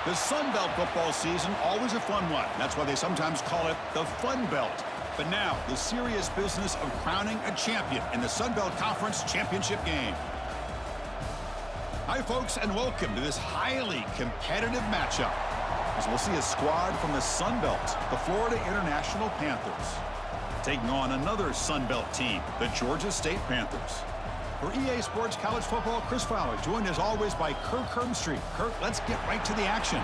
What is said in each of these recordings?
The Sun Belt football season, always a fun one. That's why they sometimes call it the Fun Belt. But now, the serious business of crowning a champion in the Sun Belt Conference Championship game. Hi, folks, and welcome to this highly competitive matchup, as we'll see a squad from the Sun Belt, the Florida International Panthers, taking on another Sun Belt team, the Georgia State Panthers. For EA Sports College Football, Chris Fowler, joined as always by Kirk Herbstreit. Kirk, let's get right to the action.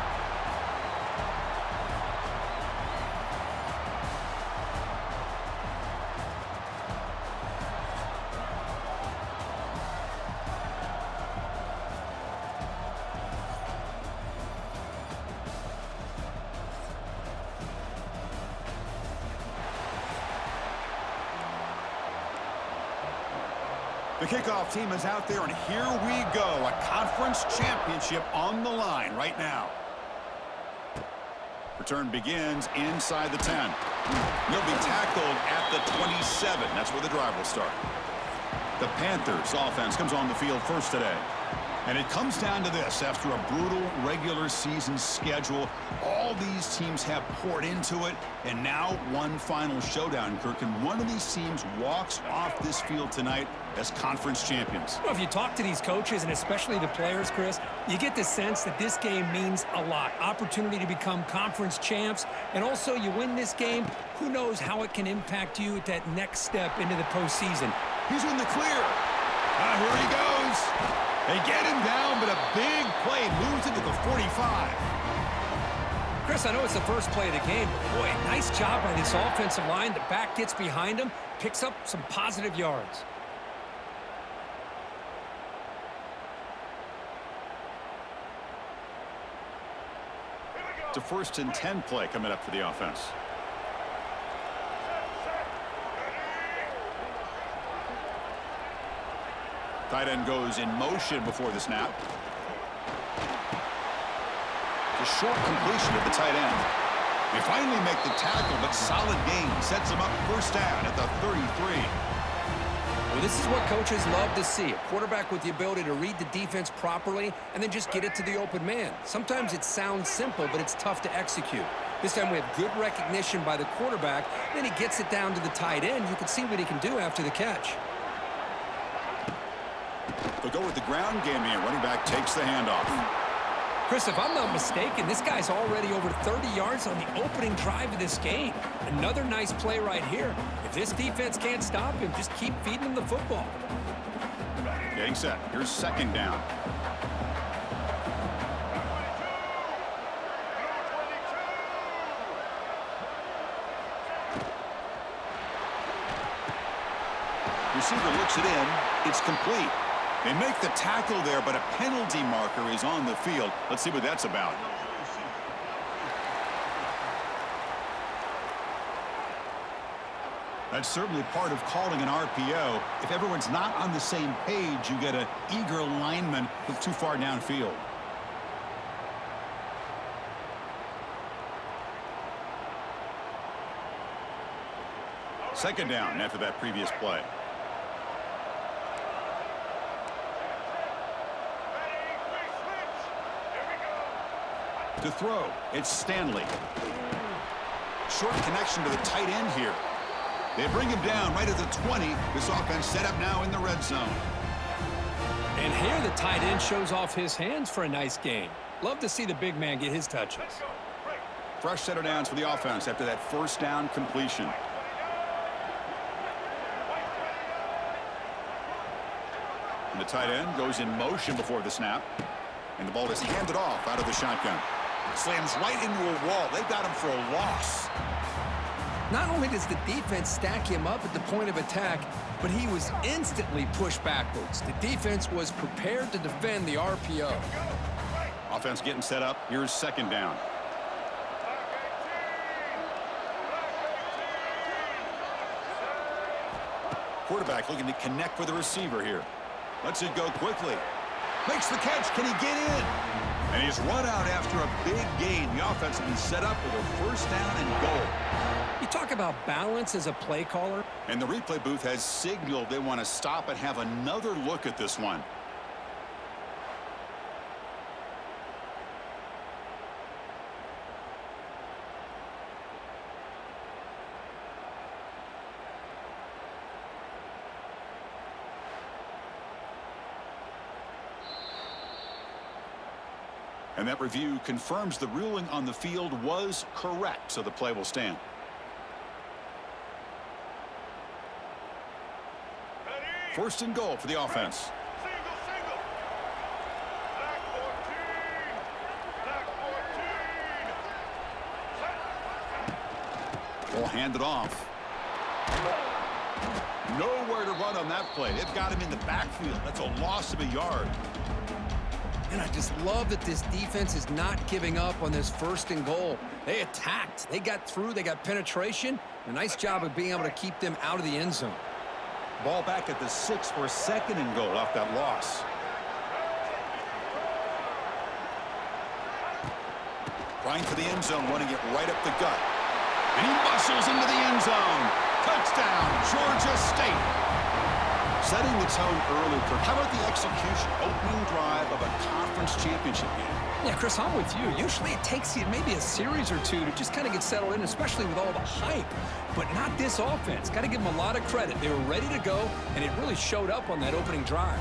The kickoff team is out there, and here we go. A conference championship on the line right now. Return begins inside the 10. He'll be tackled at the 27. That's where the drive will start. The Panthers offense comes on the field first today. And it comes down to this. After a brutal regular season schedule, all these teams have poured into it, and now one final showdown, Kirk. And one of these teams walks off this field tonight as conference champions. Well, if you talk to these coaches, and especially the players, Chris, you get the sense that this game means a lot. Opportunity to become conference champs, and also you win this game, who knows how it can impact you at that next step into the postseason. He's in the clear. Here he goes. They get him down, but a big play moves into the 45. Chris, I know it's the first play of the game, but boy, nice job by this offensive line. The back gets behind him, picks up some positive yards. It's a 1st and 10 play coming up for the offense. Tight end goes in motion before the snap. A short completion of the tight end. They finally make the tackle, but solid gain sets him up first down at the 33. Well, this is what coaches love to see. A quarterback with the ability to read the defense properly and then just get it to the open man. Sometimes it sounds simple, but it's tough to execute. This time we have good recognition by the quarterback. Then he gets it down to the tight end. You can see what he can do after the catch. They'll go with the ground game here. Running back takes the handoff. Chris, if I'm not mistaken, this guy's already over 30 yards on the opening drive of this game. Another nice play right here. If this defense can't stop him, just keep feeding him the football. Getting set. Here's 2nd down. Receiver looks it in. It's complete. They make the tackle there, but a penalty marker is on the field. Let's see what that's about. That's certainly part of calling an RPO. If everyone's not on the same page, you get an eager lineman look too far downfield. Second down after that previous play. To throw, it's Stanley. Short connection to the tight end here. They bring him down right at the 20. This offense set up now in the red zone. And here the tight end shows off his hands for a nice gain. Love to see the big man get his touches. Fresh set of downs for the offense after that 1st down completion. And the tight end goes in motion before the snap. And the ball is handed off out of the shotgun. Slams right into a wall. They've got him for a loss. Not only does the defense stack him up at the point of attack, but he was instantly pushed backwards. The defense was prepared to defend the RPO. Offense getting set up. Here's 2nd down. Quarterback looking to connect with the receiver here. Lets it go quickly. Makes the catch. Can he get in? And he's run out after a big gain. The offense will be set up with a 1st down and goal. You talk about balance as a play caller. And the replay booth has signaled they want to stop and have another look at this one. And that review confirms the ruling on the field was correct, so the play will stand. First and goal for the offense. Ball handed off. Nowhere to run on that play. They've got him in the backfield. That's a loss of a yard. And I just love that this defense is not giving up on this first and goal. They attacked. They got through. They got penetration. A nice job of being able to keep them out of the end zone. Ball back at the 6 for a second and goal off that loss. Trying for the end zone, running it right up the gut. And he muscles into the end zone. Touchdown, Georgia State. Setting the tone early, Kirk. How about the execution? Opening drive of a conference championship game. Yeah, Chris, I'm with you. Usually it takes you maybe a series or two to just kind of get settled in, especially with all the hype. But not this offense. Got to give them a lot of credit. They were ready to go, and it really showed up on that opening drive.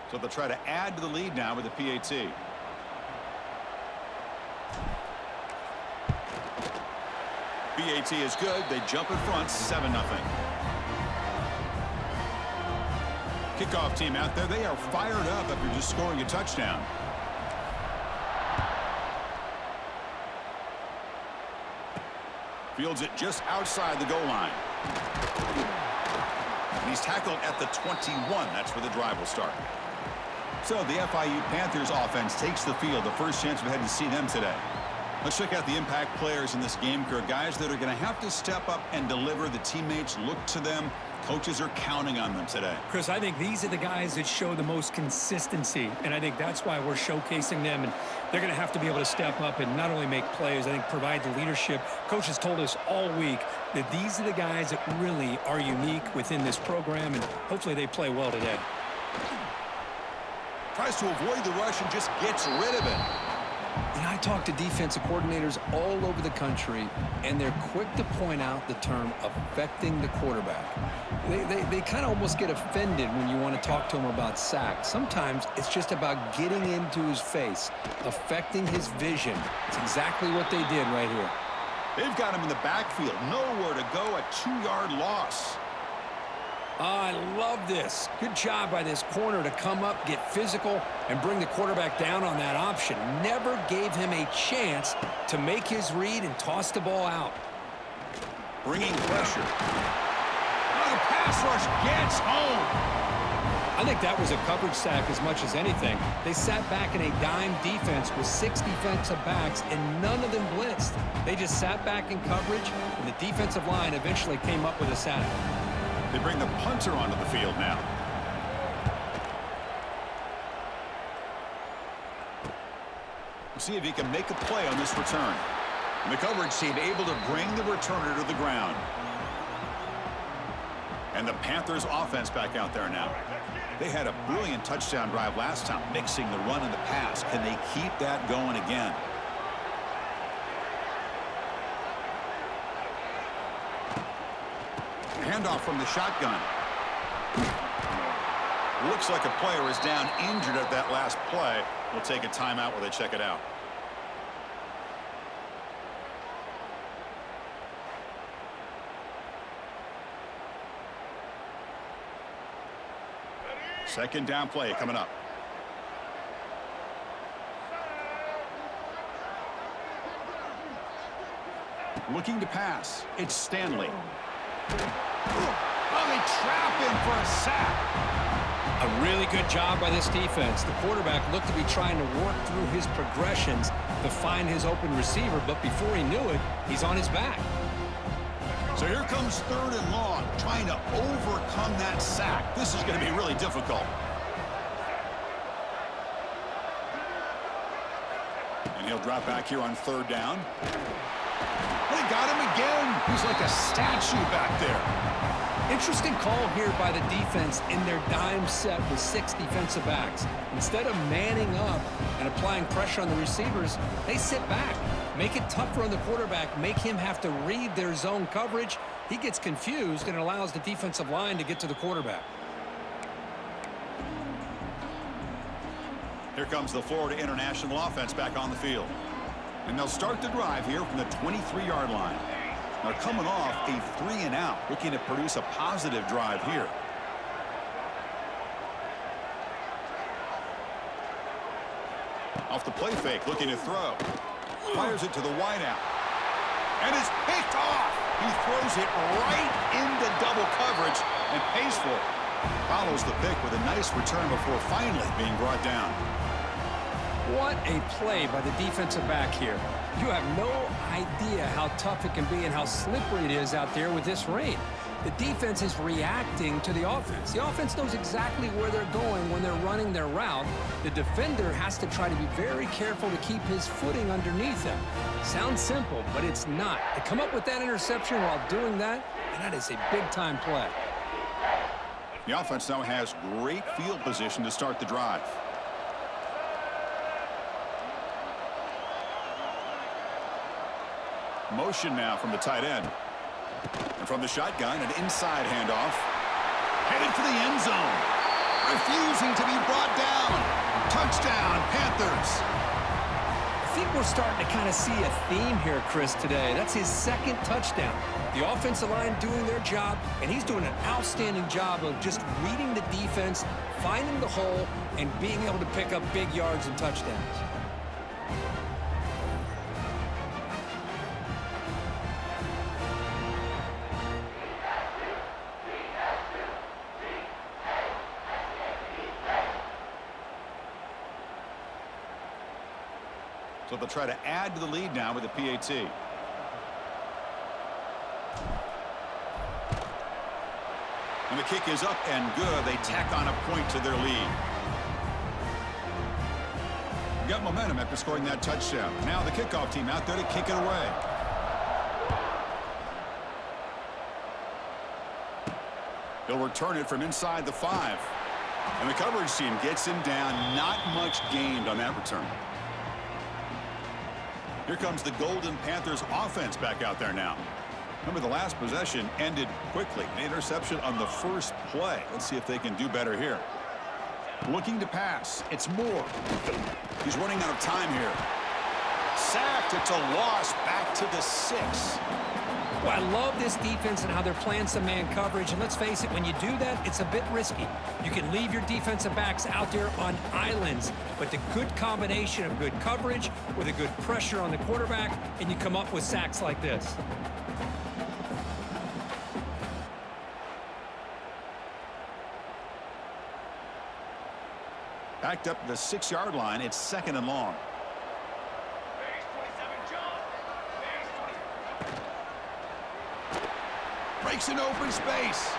So they'll try to add to the lead now with the PAT. PAT is good. They jump in front, 7-0. Kickoff team out there. They are fired up after just scoring a touchdown. Fields it just outside the goal line. And he's tackled at the 21. That's where the drive will start. So the FIU Panthers offense takes the field. The first chance we've had to see them today. Let's check out the impact players in this game, Kirk. Guys that are going to have to step up and deliver. The teammates look to them. Coaches are counting on them today. Chris, I think these are the guys that show the most consistency, and I think that's why we're showcasing them, and they're going to have to be able to step up and not only make plays, I think provide the leadership. Coaches told us all week that these are the guys that really are unique within this program, and hopefully they play well today. Tries to avoid the rush and just gets rid of it. And I talk to defensive coordinators all over the country, and they're quick to point out the term affecting the quarterback. They kind of almost get offended when you want to talk to them about sacks. Sometimes it's just about getting into his face, affecting his vision. It's exactly what they did right here. They've got him in the backfield. Nowhere to go, a 2-yard loss. I love this. Good job by this corner to come up, get physical, and bring the quarterback down on that option. Never gave him a chance to make his read and toss the ball out. Bringing pressure. Oh, the pass rush gets home. I think that was a coverage sack as much as anything. They sat back in a dime defense with 6 defensive backs, and none of them blitzed. They just sat back in coverage, and the defensive line eventually came up with a sack. They bring the punter onto the field now. We'll see if he can make a play on this return. And the coverage team able to bring the returner to the ground. And the Panthers offense back out there now. They had a brilliant touchdown drive last time, mixing the run and the pass. Can they keep that going again? Handoff from the shotgun. Looks like a player is down injured at that last play. We'll take a timeout while they check it out. Second down play coming up. Looking to pass. It's Stanley. Oh, they trap him for a sack. A really good job by this defense. The quarterback looked to be trying to work through his progressions to find his open receiver, but before he knew it, he's on his back. So here comes 3rd and long, trying to overcome that sack. This is going to be really difficult. And he'll drop back here on 3rd down. They got him again. He's like a statue back there. Interesting call here by the defense in their dime set with 6 defensive backs. Instead of manning up and applying pressure on the receivers, they sit back. Make it tougher on the quarterback. Make him have to read their zone coverage. He gets confused, and it allows the defensive line to get to the quarterback. Here comes the Florida International offense back on the field. And they'll start the drive here from the 23-yard line. Now coming off a 3-and-out, looking to produce a positive drive here. Off the play fake, looking to throw. Fires it to the wideout. And it's picked off. He throws it right into double coverage and pays for it. Follows the pick with a nice return before finally being brought down. What a play by the defensive back here. You have no idea how tough it can be and how slippery it is out there with this rain. The defense is reacting to the offense. The offense knows exactly where they're going when they're running their route. The defender has to try to be very careful to keep his footing underneath him. Sounds simple, but it's not. To come up with that interception while doing that, and that is a big-time play. The offense now has great field position to start the drive. Motion now from the tight end. And from the shotgun, an inside handoff. Headed for the end zone. Refusing to be brought down. Touchdown, Panthers. I think we're starting to kind of see a theme here, Chris, today. That's his second touchdown. The offensive line doing their job, and he's doing an outstanding job of just reading the defense, finding the hole, and being able to pick up big yards and touchdowns. So they'll try to add to the lead now with a PAT. And the kick is up and good. They tack on a point to their lead. Got momentum after scoring that touchdown. Now the kickoff team out there to kick it away. He'll return it from inside the 5. And the coverage team gets him down. Not much gained on that return. Here comes the Golden Panthers offense back out there now. Remember, the last possession ended quickly. An interception on the first play. Let's see if they can do better here. Looking to pass. It's Moore. He's running out of time here. Sacked. It's a loss back to the 6. Well, I love this defense and how they're playing some man coverage. And let's face it, when you do that, it's a bit risky. You can leave your defensive backs out there on islands, but the good combination of good coverage with a good pressure on the quarterback, and you come up with sacks like this. Backed up the 6-yard line. It's 2nd and long. Breaks in open space.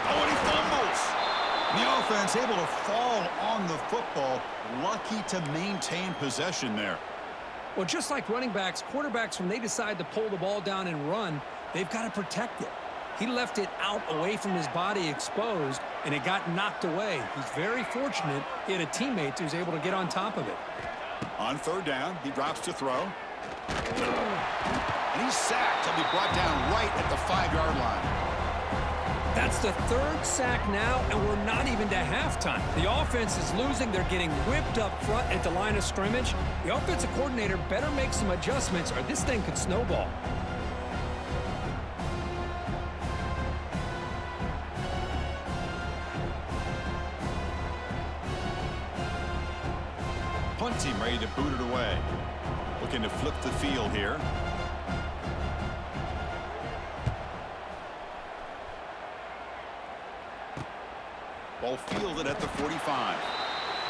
Oh, and he fumbles. The offense able to fall on the football. Lucky to maintain possession there. Well, just like running backs, quarterbacks, when they decide to pull the ball down and run, they've got to protect it. He left it out away from his body exposed, and it got knocked away. He's very fortunate he had a teammate who was able to get on top of it. On 3rd down, he drops to throw. And he's sacked. He'll be brought down right at the 5-yard line. That's the 3rd sack now, and we're not even to halftime. The offense is losing. They're getting whipped up front at the line of scrimmage. The offensive coordinator better make some adjustments, or this thing could snowball. Punt team ready to boot it away. Looking to flip the field here. Ball fielded at the 45.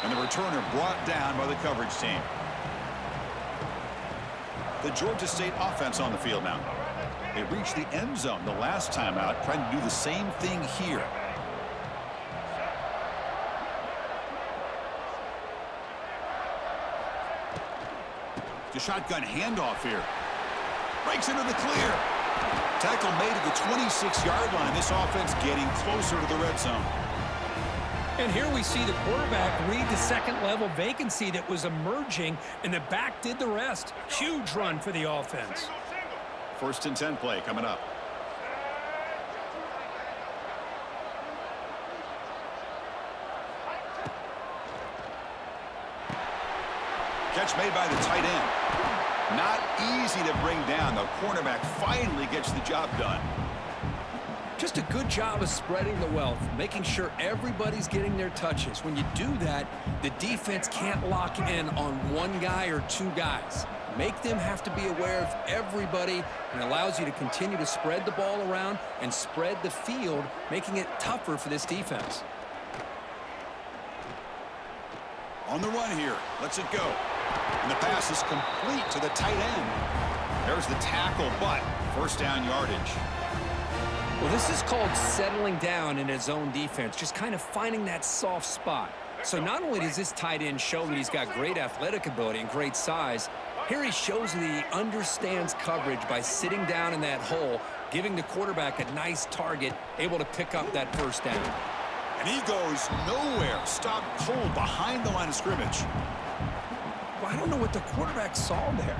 And the returner brought down by the coverage team. The Georgia State offense on the field now. They reached the end zone the last time out, trying to do the same thing here. The shotgun handoff here. Breaks into the clear. Tackle made at the 26-yard line. This offense getting closer to the red zone. And here we see the quarterback read the second-level vacancy that was emerging, and the back did the rest. Huge run for the offense. 1st and 10 play coming up. Catch made by the tight end. Not easy to bring down. The cornerback finally gets the job done. Just a good job of spreading the wealth, making sure everybody's getting their touches. When you do that, the defense can't lock in on one guy or two guys. Make them have to be aware of everybody, and allows you to continue to spread the ball around and spread the field, making it tougher for this defense. On the run here. Lets it go. And the pass is complete to the tight end. There's the tackle, but 1st down yardage. Well, this is called settling down in his own defense, just kind of finding that soft spot. So not only does this tight end show that he's got great athletic ability and great size, here he shows that he understands coverage by sitting down in that hole, giving the quarterback a nice target, able to pick up that 1st down. And he goes nowhere. Stopped cold behind the line of scrimmage. Well, I don't know what the quarterback saw there.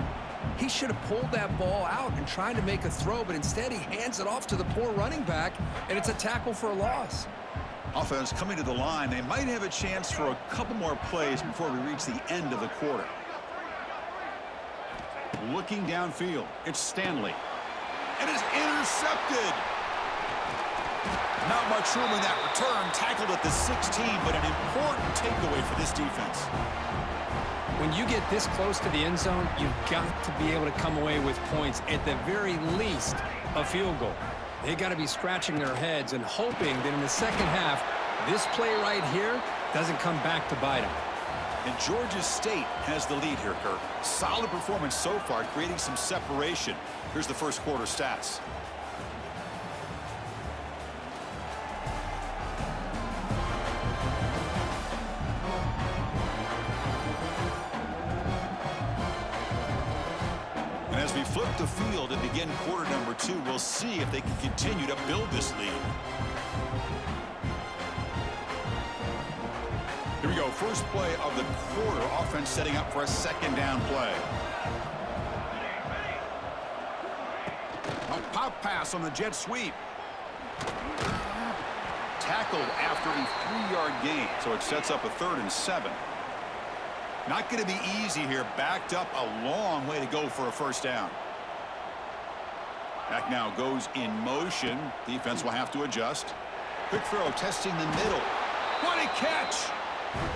He should have pulled that ball out and tried to make a throw, but instead he hands it off to the poor running back, and it's a tackle for a loss. Offense coming to the line. They might have a chance for a couple more plays before we reach the end of the quarter. Looking downfield, it's Stanley. And it's intercepted. Not much room in that return. Tackled at the 16, but an important takeaway for this defense. When you get this close to the end zone, you've got to be able to come away with points, at the very least, a field goal. They got to be scratching their heads and hoping that in the second half, this play right here doesn't come back to bite them. And Georgia State has the lead here, Kirk. Solid performance so far, creating some separation. Here's the 1st quarter stats. And as we flip the field and begin quarter number 2, we'll see if they can continue to build this lead. Here we go, 1st play of the quarter. Offense setting up for a 2nd down play. A pop pass on the jet sweep. Tackled after a 3-yard gain, so it sets up a 3rd and 7. Not going to be easy here. Backed up a long way to go for a 1st down. Back now goes in motion. Defense will have to adjust. Quick throw, testing the middle. What a catch!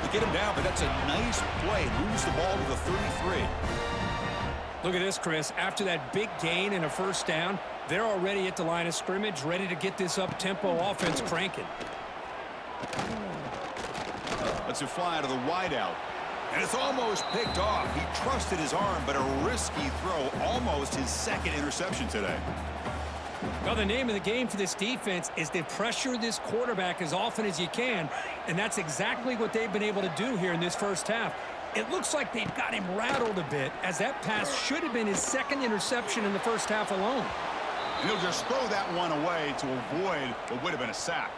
To get him down, but that's a nice play. Moves the ball to the 33. Look at this, Chris. After that big gain and a 1st down, they're already at the line of scrimmage, ready to get this up-tempo offense cranking. Lets it fly to the wideout. And it's almost picked off. He trusted his arm, but a risky throw. Almost his 2nd interception today. Well, the name of the game for this defense is to pressure this quarterback as often as you can, and that's exactly what they've been able to do here in this 1st half. It looks like they've got him rattled a bit, as that pass should have been his 2nd interception in the 1st half alone. And he'll just throw that one away to avoid what would have been a sack.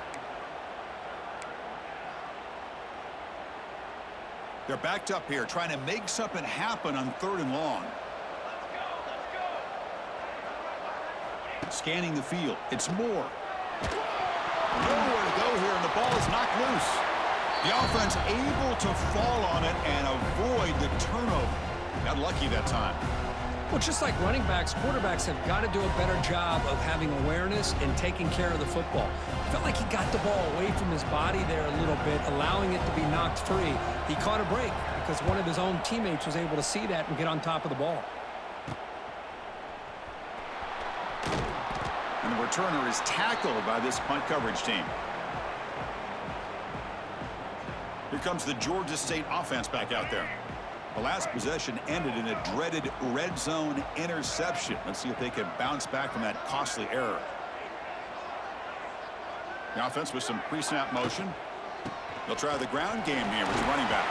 They're backed up here, trying to make something happen on 3rd and long. Scanning the field. It's Moore. Nowhere to go here, and the ball is knocked loose. The offense able to fall on it and avoid the turnover. Got lucky that time. Well, just like running backs, quarterbacks have got to do a better job of having awareness and taking care of the football. Felt like he got the ball away from his body there a little bit, allowing it to be knocked free. He caught a break because one of his own teammates was able to see that and get on top of the ball. And the returner is tackled by this punt coverage team. Here comes the Georgia State offense back out there. The last possession ended in a dreaded red zone interception. Let's see if they can bounce back from that costly error. The offense with some pre-snap motion. They'll try the ground game here with the running back.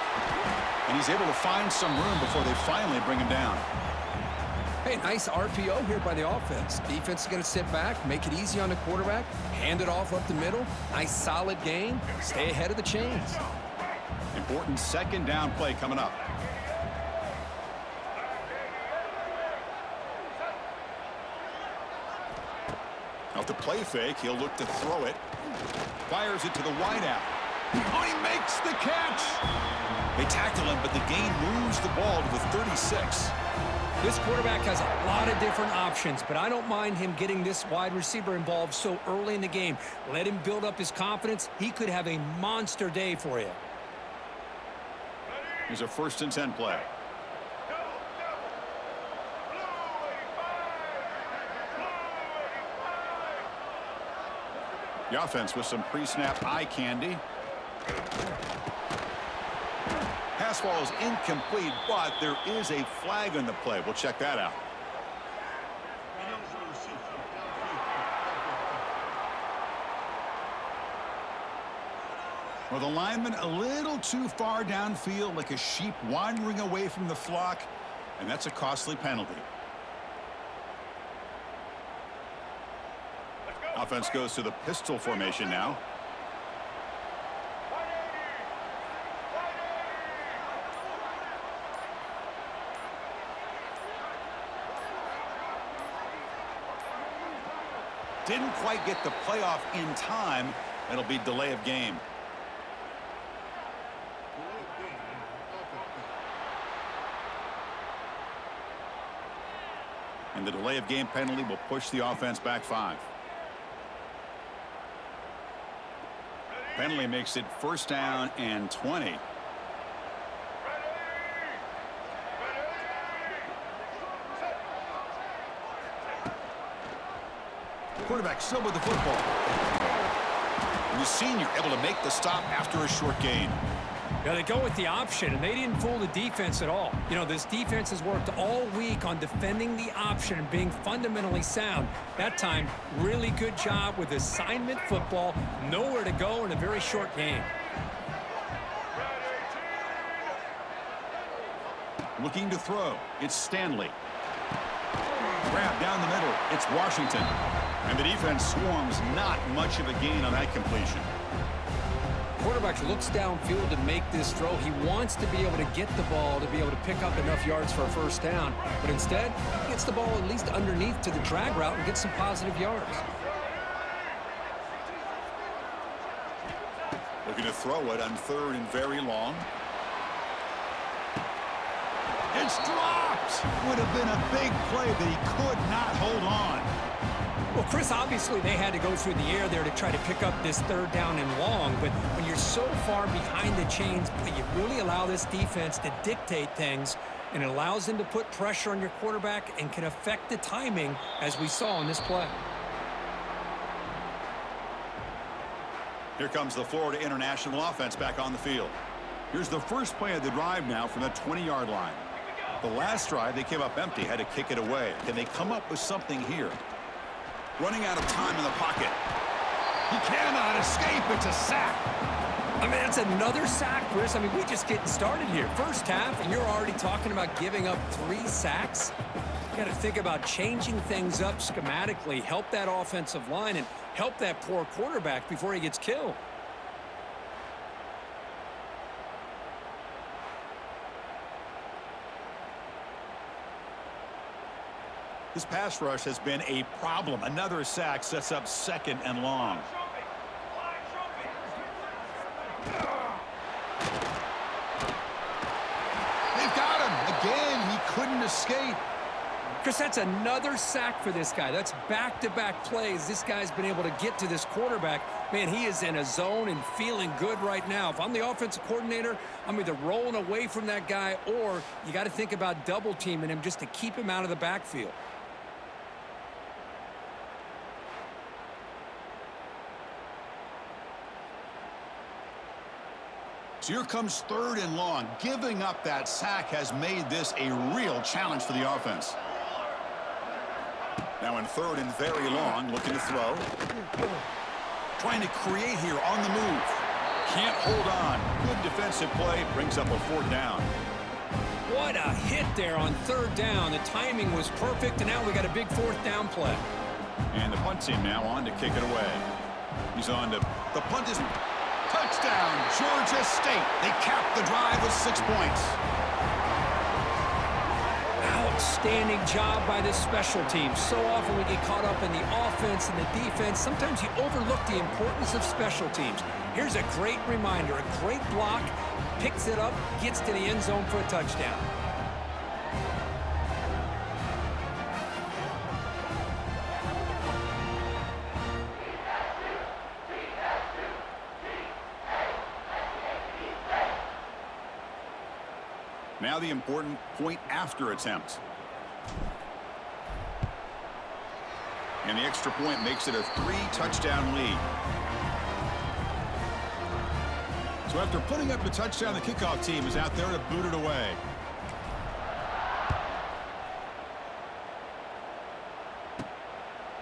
And he's able to find some room before they finally bring him down. Hey, nice RPO here by the offense. Defense is going to sit back, make it easy on the quarterback, hand it off up the middle. Nice solid gain. Stay ahead of the chains. Important second down play coming up. Off the play fake, he'll look to throw it. Fires it to the wideout. Oh, he makes the catch. They tackle him, but the gain moves the ball to the 36. This quarterback has a lot of different options, but I don't mind him getting this wide receiver involved so early in the game. Let him build up his confidence. He could have a monster day for you. Here's a 1st and 10 play. The offense with some pre-snap eye candy. Pass ball is incomplete, but there is a flag on the play. We'll check that out. Well, the lineman a little too far downfield, like a sheep wandering away from the flock, and that's a costly penalty. Offense goes to the pistol formation now. Didn't quite get the playoff in time. It'll be delay of game. And the delay of game penalty will push the offense back 5. Penalty makes it 1st down and 20. Quarterback still with the football. And the senior able to make the stop after a short gain. Yeah, they go with the option, and they didn't fool the defense at all. You know, this defense has worked all week on defending the option and being fundamentally sound. That time, really good job with assignment football. Nowhere to go in a very short game. Looking to throw. It's Stanley. Grab down the middle. It's Washington. And the defense swarms not much of a gain on that completion. Quarterback looks downfield to make this throw. He wants to be able to get the ball to be able to pick up enough yards for a 1st down. But instead, he gets the ball at least underneath to the drag route and gets some positive yards. Looking to throw it on 3rd and very long. It's dropped. Would have been a big play, but he could not hold on. Well, Chris, obviously they had to go through the air there to try to pick up this 3rd down and long, but when you're so far behind the chains, you really allow this defense to dictate things, and it allows them to put pressure on your quarterback and can affect the timing, as we saw in this play. Here comes the Florida International offense back on the field. Here's the first play of the drive now from the 20-yard line. The last drive, they came up empty, had to kick it away. Can they come up with something here? Running out of time in the pocket. He cannot escape. It's a sack. I mean, that's another sack, Chris. I mean, we're just getting started here. First half, and you're already talking about giving up 3 sacks. You got to think about changing things up schematically, help that offensive line, and help that poor quarterback before he gets killed. This pass rush has been a problem. Another sack sets up 2nd and long. They've got him. Again, he couldn't escape. Chris, that's another sack for this guy. That's back-to-back plays. This guy's been able to get to this quarterback. Man, he is in a zone and feeling good right now. If I'm the offensive coordinator, I'm either rolling away from that guy or you got to think about double-teaming him just to keep him out of the backfield. So here comes 3rd and long. Giving up that sack has made this a real challenge for the offense. Now in 3rd and very long, looking to throw. Trying to create here on the move. Can't hold on. Good defensive play. Brings up a 4th down. What a hit there on third down. The timing was perfect, and now we got a big fourth down play. And the punt team now on to kick it away. He's on to the punt is touchdown, Georgia State. They capped the drive with 6 points. Outstanding job by this special team. So often we get caught up in the offense and the defense. Sometimes you overlook the importance of special teams. Here's a great reminder, a great block, picks it up, gets to the end zone for a touchdown. Now the important point after attempt. And the extra point makes it a 3-touchdown lead. So after putting up the touchdown, the kickoff team is out there to boot it away.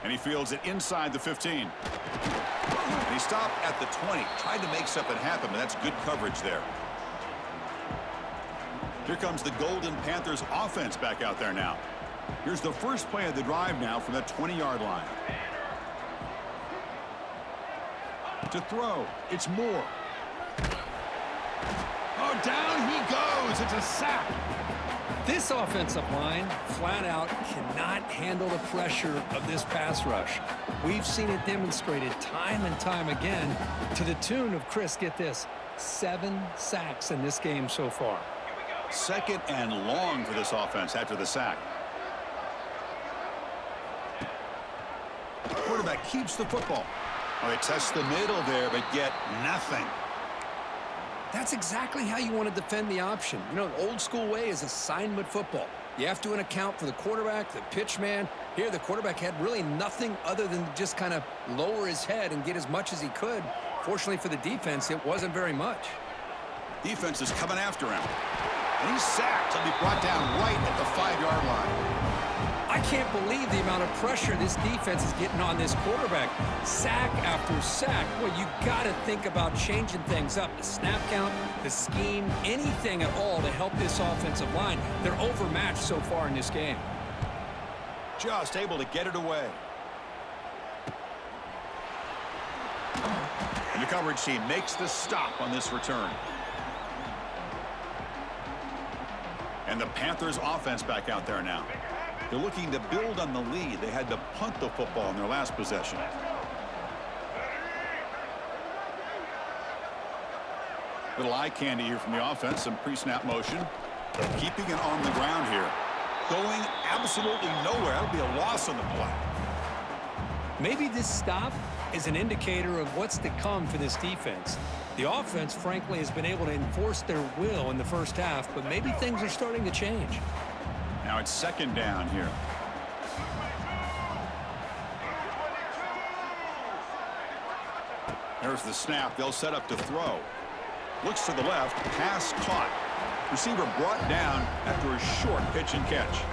And he fields it inside the 15. And he stopped at the 20. Tried to make something happen, but that's good coverage there. Here comes the Golden Panthers offense back out there now. Here's the first play of the drive now from that 20-yard line. To throw, it's Moore. Oh, down he goes. It's a sack. This offensive line, flat out, cannot handle the pressure of this pass rush. We've seen it demonstrated time and time again to the tune of, Chris, get this, 7 sacks in this game so far. Second and long for this offense after the sack. Quarterback keeps the football. Oh, they test the middle there, but get nothing. That's exactly how you want to defend the option. You know, the old school way is assignment football. You have to account for the quarterback, the pitch man. Here, the quarterback had really nothing other than just kind of lower his head and get as much as he could. Fortunately for the defense, it wasn't very much. Defense is coming after him. And he's sacked. He'll be brought down right at the 5-yard line. I can't believe the amount of pressure this defense is getting on this quarterback. Sack after sack. Well, you got to think about changing things up. The snap count, the scheme, anything at all to help this offensive line. They're overmatched so far in this game. Just able to get it away. And the coverage team makes the stop on this return. And the Panthers offense back out there now. They're looking to build on the lead. They had to punt the football in their last possession. Little eye candy here from the offense. Some pre-snap motion. Keeping it on the ground here. Going absolutely nowhere. That would be a loss on the play. Maybe this stop is an indicator of what's to come for this defense. The offense, frankly, has been able to enforce their will in the first half, but maybe things are starting to change. Now it's second down here. There's the snap. They'll set up to throw. Looks to the left. Pass caught. Receiver brought down after a short pitch and catch.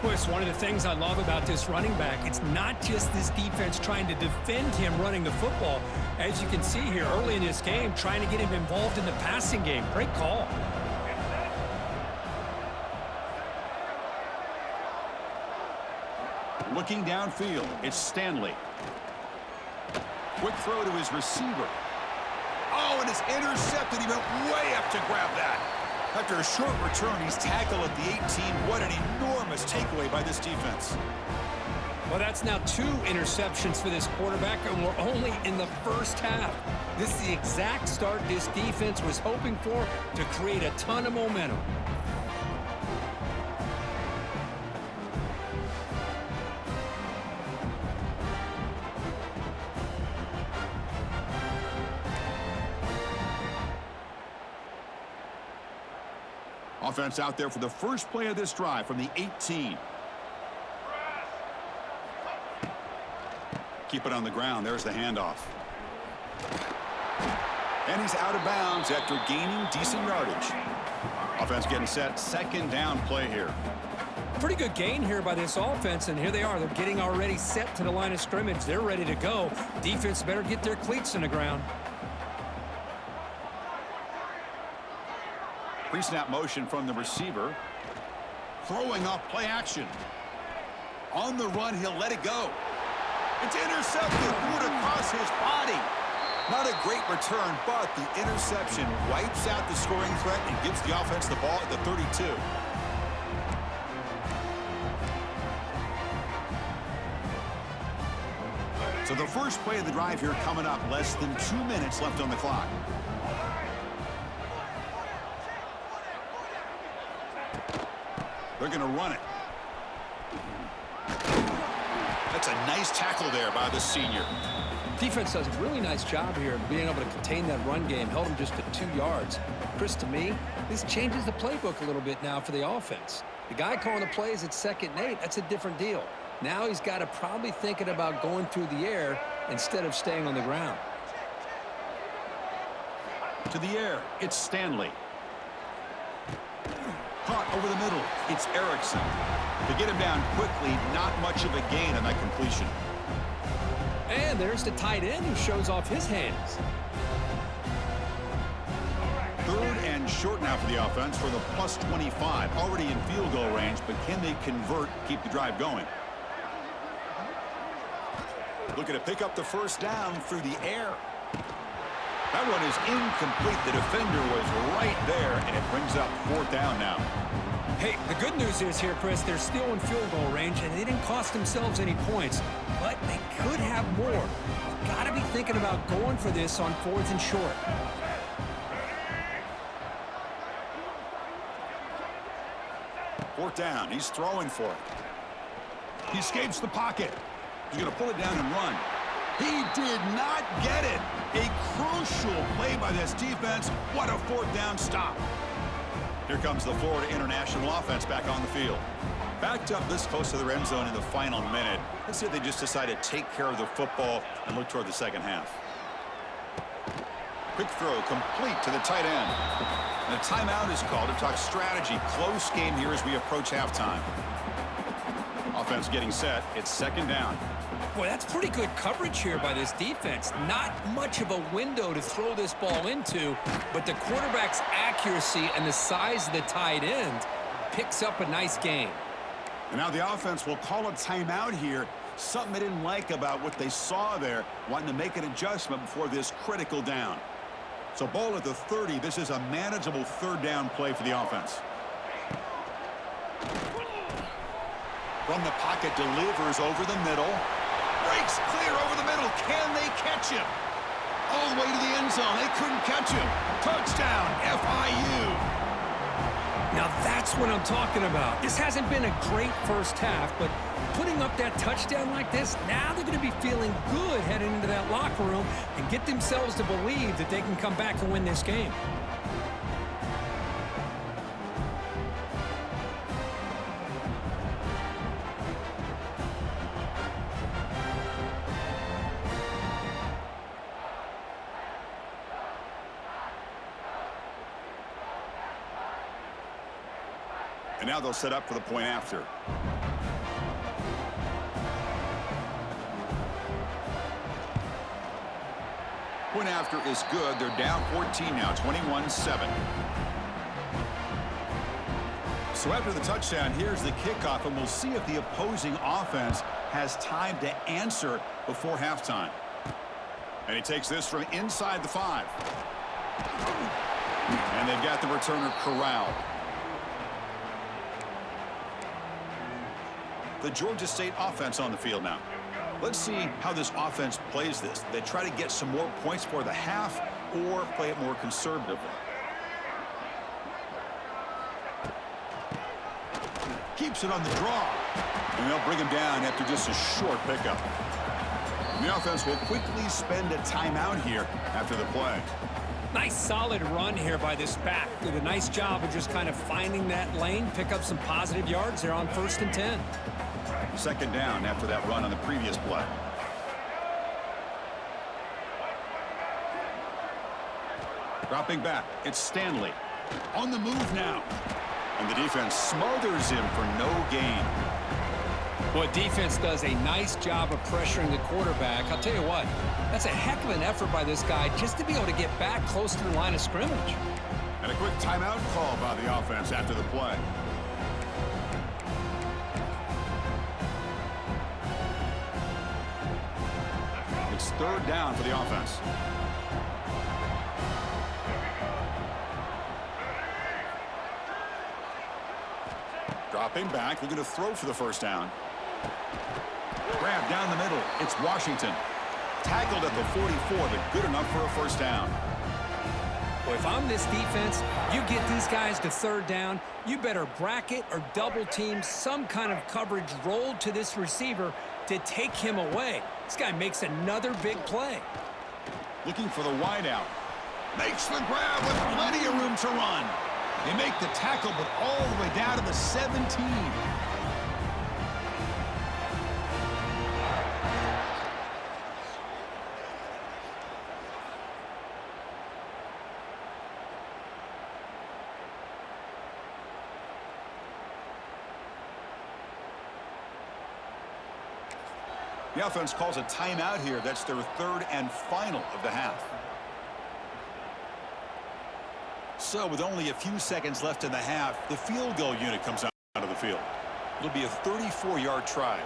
Well, it's one of the things I love about this running back. It's not just this defense trying to defend him running the football. As you can see here early in this game, trying to get him involved in the passing game. Great call. Looking downfield, it's Stanley. Quick throw to his receiver. Oh, and it's intercepted. He went way up to grab that. After a short return, he's tackled at the 18. What an enormous takeaway by this defense. Well, that's now 2 interceptions for this quarterback, and we're only in the first half. This is the exact start this defense was hoping for to create a ton of momentum. Offense out there for the first play of this drive from the 18. Keep it on the ground. There's the handoff. And he's out of bounds after gaining decent yardage. Offense getting set. Second down play here. Pretty good gain here by this offense, and here they are. They're getting already set to the line of scrimmage. They're ready to go. Defense better get their cleats in the ground. Pre-snap motion from the receiver. Throwing off play action. On the run, he'll let it go. It's intercepted. Threw it across his body. Not a great return, but the interception wipes out the scoring threat and gives the offense the ball at the 32. So the first play of the drive here coming up. Less than 2 minutes left on the clock. They're going to run it. That's a nice tackle there by the senior. Defense does a really nice job here of being able to contain that run game. Held him just at 2 yards. Chris, to me, this changes the playbook a little bit now for the offense. The guy calling the plays at 2nd and 8, that's a different deal. Now he's got to probably thinking about going through the air instead of staying on the ground. To the air, it's Stanley. Caught over the middle, it's Erickson. To get him down quickly, not much of a gain on that completion. And there's the tight end who shows off his hands. 3rd and short now for the offense for the plus 25. Already in field goal range, but can they convert, keep the drive going? Looking to pick up the first down through the air. That run is incomplete. The defender was right there, and it brings up 4th down now. Hey, the good news is here, Chris, they're still in field goal range, and they didn't cost themselves any points, but they could have more. Got to be thinking about going for this on 4th and short. Fourth down. He's throwing for it. He escapes the pocket. He's going to pull it down and run. He did not get it. A crucial play by this defense. What a 4th down stop. Here comes the Florida International offense back on the field. Backed up this close to their end zone in the final minute. Let's see if they just decide to take care of the football and look toward the second half. Quick throw complete to the tight end. And a timeout is called to talk strategy. Close game here as we approach halftime. Offense getting set. It's 2nd down. Boy, that's pretty good coverage here by this defense. Not much of a window to throw this ball into, but the quarterback's accuracy and the size of the tight end picks up a nice game. And now the offense will call a timeout here. Something they didn't like about what they saw there, wanting to make an adjustment before this critical down. So ball at the 30. This is a manageable 3rd down play for the offense. From the pocket, delivers over the middle. Breaks clear over the middle. Can they catch him? All the way to the end zone. They couldn't catch him. Touchdown, FIU. Now that's what I'm talking about. This hasn't been a great first half, but putting up that touchdown like this, now they're going to be feeling good heading into that locker room and get themselves to believe that they can come back and win this game. And now they'll set up for the point after. Point after is good. They're down 14 now, 21-7. So after the touchdown, here's the kickoff, and we'll see if the opposing offense has time to answer before halftime. And he takes this from inside the 5. And they've got the returner corralled. The Georgia State offense on the field now. Let's see how this offense plays this. They try to get some more points for the half or play it more conservatively. Keeps it on the draw. And they'll bring him down after just a short pickup. The offense will quickly spend a timeout here after the play. Nice solid run here by this back. Did a nice job of just kind of finding that lane, pick up some positive yards there on 1st and 10. 2nd down after that run on the previous play. Dropping back, it's Stanley. On the move now. And the defense smothers him for no gain. Well, defense does a nice job of pressuring the quarterback. I'll tell you what, that's a heck of an effort by this guy just to be able to get back close to the line of scrimmage. And a quick timeout call by the offense after the play. It's third down for the offense. Dropping back, looking to throw for the first down. Grab down the middle. It's Washington. Tackled at the 44, but good enough for a first down. Well, if I'm this defense, you get these guys to third down, you better bracket or double team some kind of coverage rolled to this receiver to take him away. This guy makes another big play. Looking for the wideout. Makes the grab with plenty of room to run. They make the tackle, but all the way down to the 17. The offense calls a timeout here. That's their third and final of the half. So with only a few seconds left in the half, the field goal unit comes out of the field. It'll be a 34-yard try.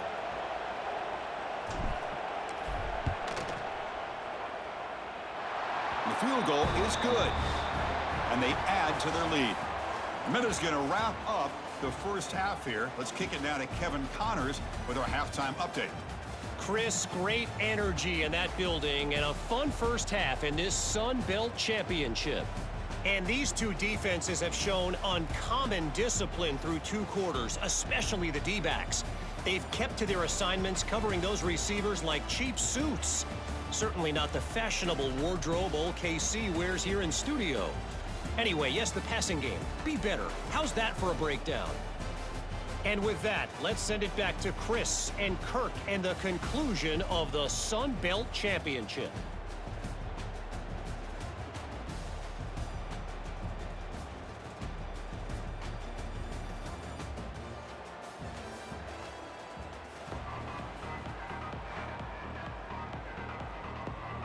The field goal is good. And they add to their lead. Minuta's going to wrap up the first half here. Let's kick it now to Kevin Connors with our halftime update. Chris, great energy in that building and a fun first half in this Sun Belt Championship. And these two defenses have shown uncommon discipline through two quarters, especially the D-backs. They've kept to their assignments, covering those receivers like cheap suits. Certainly not the fashionable wardrobe old KC wears here in studio. Anyway, yes, the passing game. Be better. How's that for a breakdown? And with that, let's send it back to Chris and Kirk and the conclusion of the Sun Belt Championship.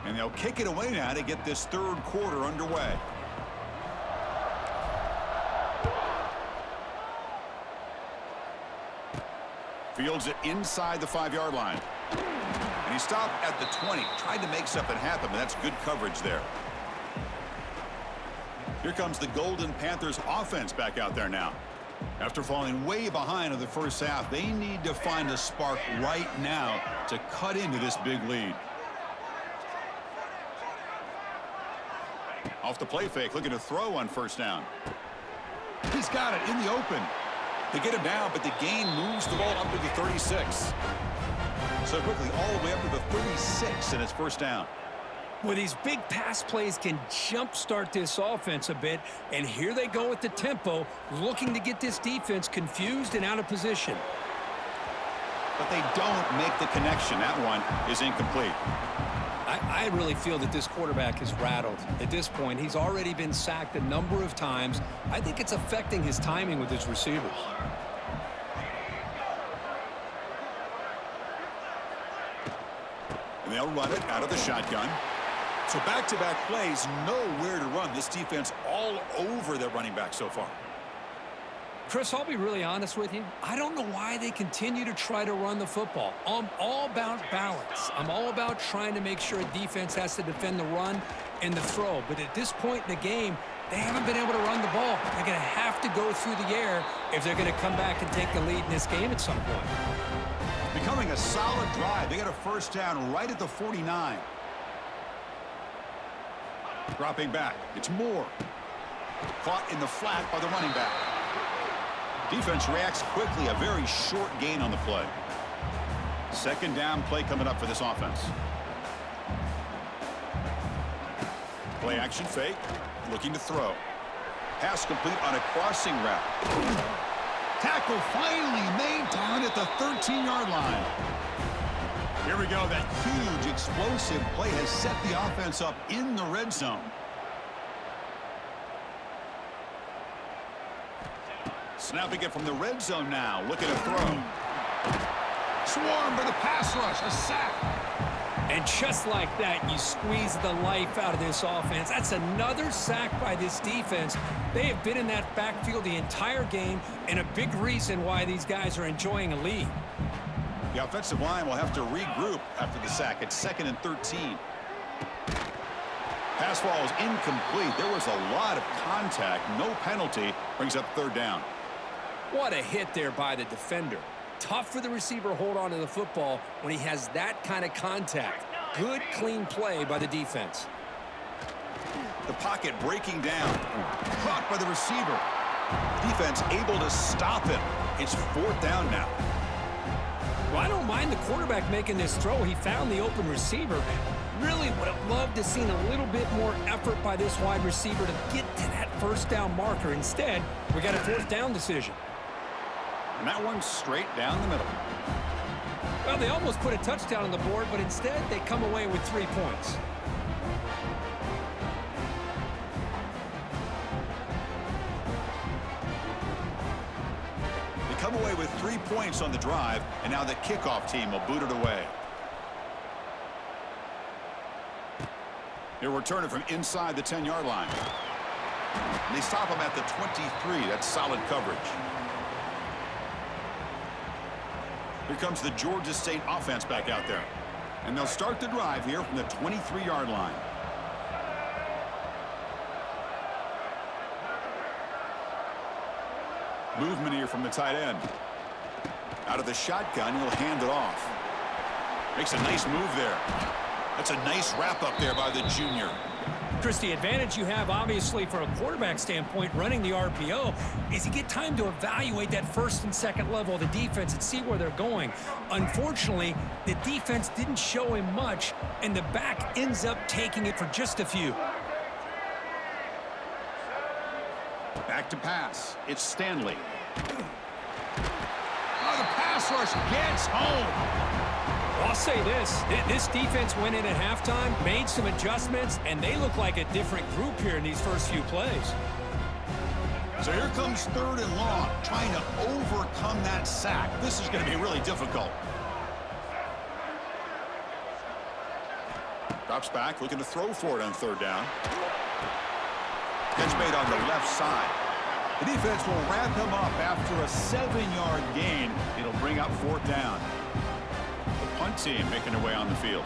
And they'll kick it away now to get this third quarter underway. Fields it inside the 5-yard line. And he stopped at the 20. Tried to make something happen, but that's good coverage there. Here comes the Golden Panthers offense back out there now. After falling way behind in the first half, they need to find a spark right now to cut into this big lead. Off the play fake, looking to throw on first down. He's got it in the open. They get him down, but the gain moves the ball up to the 36. So quickly, all the way up to the 36, and it's first down. Well, these big pass plays can jumpstart this offense a bit, and here they go with the tempo, looking to get this defense confused and out of position. But they don't make the connection. That one is incomplete. I really feel that this quarterback is rattled. At this point, he's already been sacked a number of times. I think it's affecting his timing with his receivers. And they'll run it out of the shotgun. So back-to-back plays, nowhere to run. This defense all over their running back so far. Chris, I'll be really honest with you. I don't know why they continue to try to run the football. I'm all about balance. I'm all about trying to make sure a defense has to defend the run and the throw. But at this point in the game, they haven't been able to run the ball. They're going to have to go through the air if they're going to come back and take the lead in this game at some point. Becoming a solid drive. They got a first down right at the 49. Dropping back. It's Moore. Caught in the flat by the running back. Defense reacts quickly. A very short gain on the play. Second down play coming up for this offense. Play action fake. Looking to throw. Pass complete on a crossing route. Tackle finally made down at the 13-yard line. Here we go. That huge explosive play has set the offense up in the red zone. Snapping it from the red zone now. Looking to throw. Swarmed by the pass rush. A sack. And just like that, you squeeze the life out of this offense. That's another sack by this defense. They have been in that backfield the entire game, and a big reason why these guys are enjoying a lead. The offensive line will have to regroup after the sack. It's 2nd and 13. Pass ball is incomplete. There was a lot of contact. No penalty. Brings up 3rd down. What a hit there by the defender. Tough for the receiver to hold on to the football when he has that kind of contact. Good, clean play by the defense. The pocket breaking down. Caught by the receiver. Defense able to stop him. It's 4th down now. Well, I don't mind the quarterback making this throw. He found the open receiver. Really would have loved to have seen a little bit more effort by this wide receiver to get to that 1st down marker. Instead, we got a 4th down decision. And that one's straight down the middle. Well, they almost put a touchdown on the board, but instead they come away with 3 points. They come away with 3 points on the drive, and now the kickoff team will boot it away. He'll return it from inside the 10-yard line. And they stop him at the 23. That's solid coverage. Here comes the Georgia State offense back out there. And they'll start the drive here from the 23-yard line. Movement here from the tight end. Out of the shotgun, he'll hand it off. Makes a nice move there. That's a nice wrap up there by the junior. Chris, the advantage you have, obviously, from a quarterback standpoint, running the RPO, is you get time to evaluate that 1st and 2nd level of the defense and see where they're going. Unfortunately, the defense didn't show him much, and the back ends up taking it for just a few. Back to pass. It's Stanley. Oh, the pass rush gets home. I'll say this defense went in at halftime, made some adjustments, and they look like a different group here in these first few plays. So here comes 3rd and long, trying to overcome that sack. This is going to be really difficult. Drops back, looking to throw for it on 3rd down. Catch made on the left side. The defense will wrap him up after a 7-yard gain. It'll bring up 4th down. The punt team making their way on the field.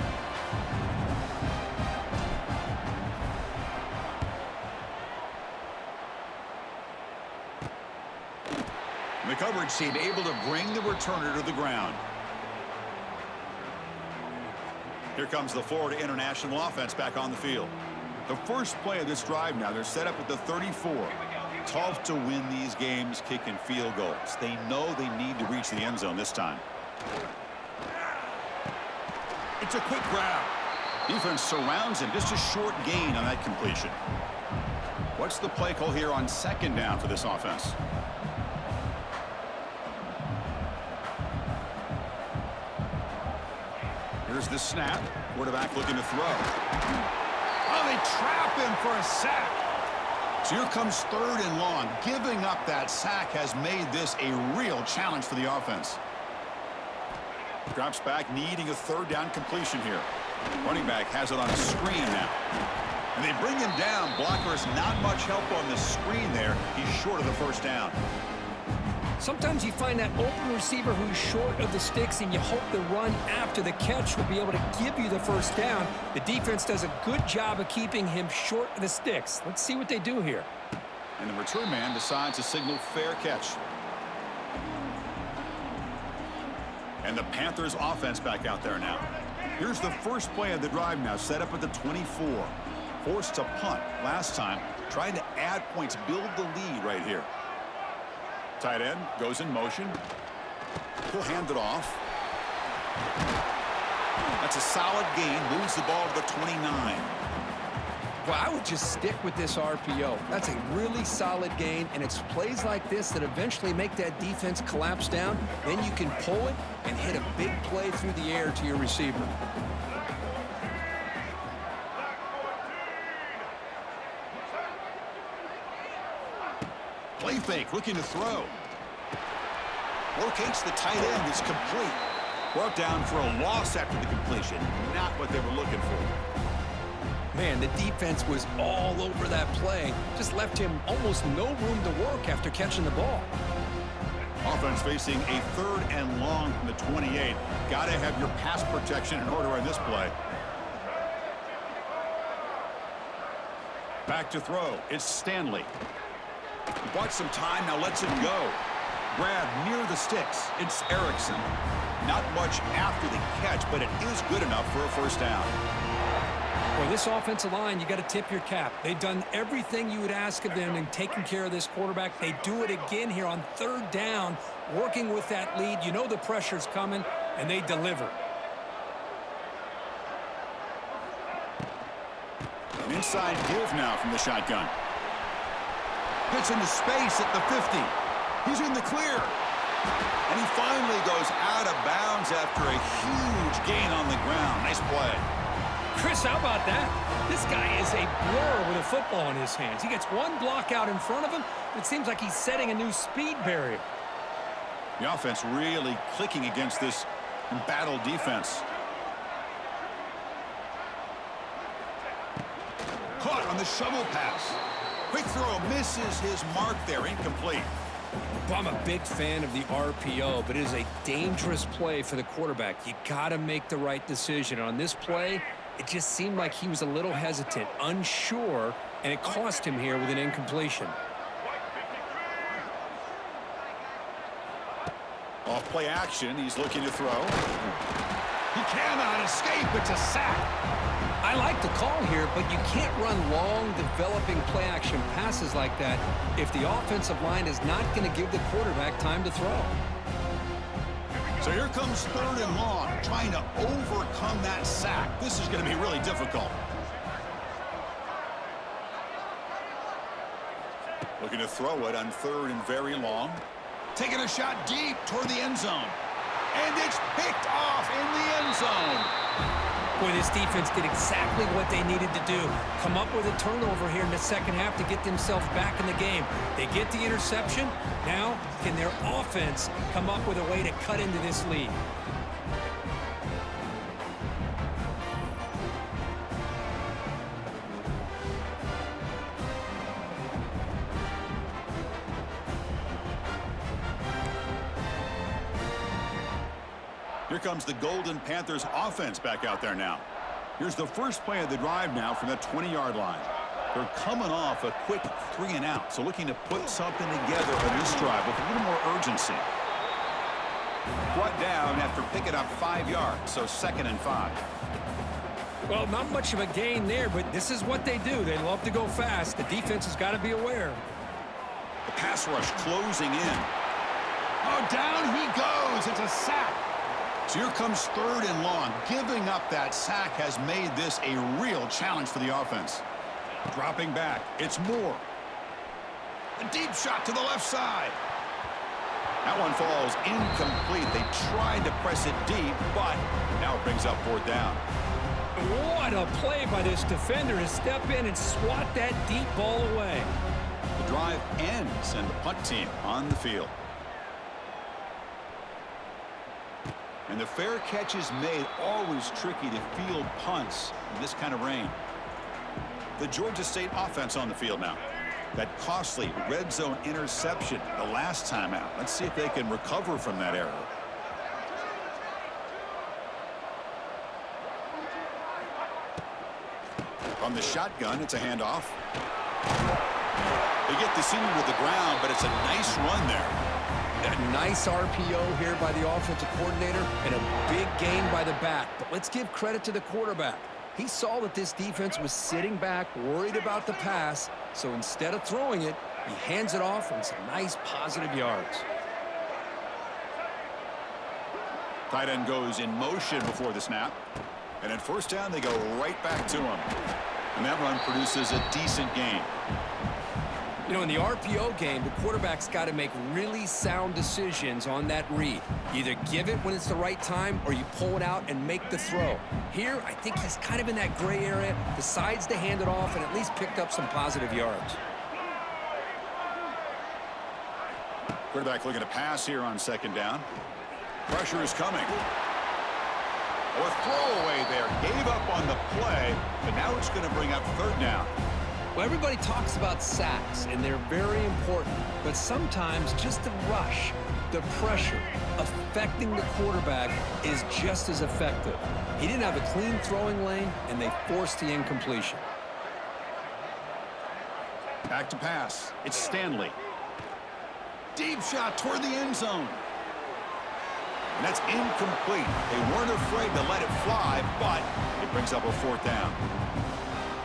The coverage team able to bring the returner to the ground. Here comes the Florida International offense back on the field. The first play of this drive now, they're set up at the 34. Tough to win these games kicking field goals. They know they need to reach the end zone this time. It's a quick grab. Defense surrounds him. Just a short gain on that completion. What's the play call here on 2nd down for this offense? Here's the snap. Quarterback looking to throw. Oh, they trap him for a sack. So here comes 3rd and long. Giving up that sack has made this a real challenge for the offense. Drops back, needing a 3rd down completion here. Running back has it on a screen now. And they bring him down. Blockers not much help on the screen there. He's short of the 1st down. Sometimes you find that open receiver who's short of the sticks, and you hope the run after the catch will be able to give you the 1st down. The defense does a good job of keeping him short of the sticks. Let's see what they do here. And the return man decides to signal fair catch. And the Panthers offense back out there now. Here's the first play of the drive now, set up at the 24. Forced to punt last time, trying to add points, build the lead right here. Tight end goes in motion. He'll hand it off. That's a solid gain. Moves the ball to the 29. Well, I would just stick with this RPO. That's a really solid gain, and it's plays like this that eventually make that defense collapse down. Then you can pull it and hit a big play through the air to your receiver. Play fake, looking to throw. Locates the tight end. It's complete. Brought down for a loss after the completion. Not what they were looking for. Man, the defense was all over that play. Just left him almost no room to work after catching the ball. Offense facing a 3rd and long from the 28. Got to have your pass protection in order on this play. Back to throw. It's Stanley. He bought some time, now lets it go. Grab near the sticks. It's Erickson. Not much after the catch, but it is good enough for a first down. Well, this offensive line, you got to tip your cap. They've done everything you would ask of them in taking care of this quarterback. They do it again here on 3rd down, working with that lead. You know the pressure's coming, and they deliver. An inside give now from the shotgun. Gets into space at the 50. He's in the clear. And he finally goes out of bounds after a huge gain on the ground. Nice play. Chris, how about that? This guy is a blur with a football in his hands. He gets one block out in front of him. It seems like he's setting a new speed barrier. The offense really clicking against this embattled defense. Caught on the shovel pass. Quick throw misses his mark there. Incomplete. I'm a big fan of the RPO, but it is a dangerous play for the quarterback. You got to make the right decision. On this play, it just seemed like he was a little hesitant, unsure, and it cost him here with an incompletion. Off play action, he's looking to throw. He cannot escape. It's a sack. I like the call here, but you can't run long, developing play-action passes like that if the offensive line is not going to give the quarterback time to throw. So here comes 3rd and long, trying to overcome that sack. This is going to be really difficult. Looking to throw it on 3rd and very long. Taking a shot deep toward the end zone. And it's picked off in the end zone. Boy, this defense did exactly what they needed to do. Come up with a turnover here in the second half to get themselves back in the game. They get the interception. Now, can their offense come up with a way to cut into this lead? Here comes the Golden Panthers offense back out there now. Here's the first play of the drive now from the 20-yard line. They're coming off a quick 3 and out, so looking to put something together on this drive with a little more urgency. Brought down after picking up 5 yards, so 2nd and 5. Well, not much of a gain there, but this is what they do. They love to go fast. The defense has got to be aware. The pass rush closing in. Oh, down he goes. It's a sack. So here comes 3rd and long. Giving up that sack has made this a real challenge for the offense. Dropping back. It's Moore. A deep shot to the left side. That one falls incomplete. They tried to press it deep, but now it brings up 4th down. What a play by this defender to step in and swat that deep ball away. The drive ends and the punt team on the field. And the fair catch is made. Always tricky to field punts in this kind of rain. The Georgia State offense on the field now. That costly red zone interception the last time out. Let's see if they can recover from that error. From the shotgun, it's a handoff. They get the senior to the ground, but it's a nice run there. A nice RPO here by the offensive coordinator and a big gain by the back. But let's give credit to the quarterback. He saw that this defense was sitting back, worried about the pass, so instead of throwing it, he hands it off and some nice positive yards. Tight end goes in motion before the snap. And at 1st down, they go right back to him. And that run produces a decent gain. You know, in the RPO game, the quarterback's got to make really sound decisions on that read. You either give it when it's the right time or you pull it out and make the throw. Here, I think he's kind of in that gray area, decides to hand it off and at least picked up some positive yards. Quarterback looking to pass here on 2nd down. Pressure is coming. Or throwaway there. Gave up on the play, but now it's going to bring up third down. Well, everybody talks about sacks, and they're very important. But sometimes just the rush, the pressure, affecting the quarterback is just as effective. He didn't have a clean throwing lane, and they forced the incompletion. Back to pass. It's Stanley. Deep shot toward the end zone. And that's incomplete. They weren't afraid to let it fly, but it brings up a fourth down.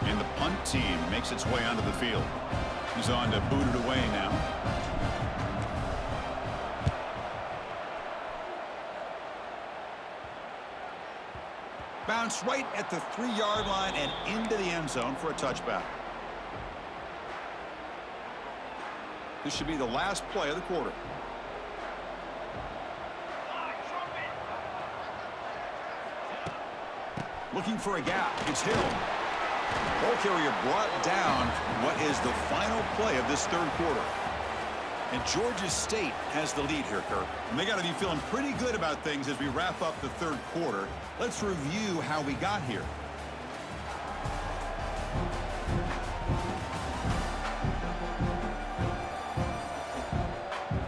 And the punt team makes its way onto the field. He's on to boot it away now. Bounce right at the 3-yard line and into the end zone for a touchback. This should be the last play of the quarter. Looking for a gap. It's Hill. Ball carrier brought down what is the final play of this third quarter. And Georgia State has the lead here, Kirk. And they got to be feeling pretty good about things as we wrap up the third quarter. Let's review how we got here.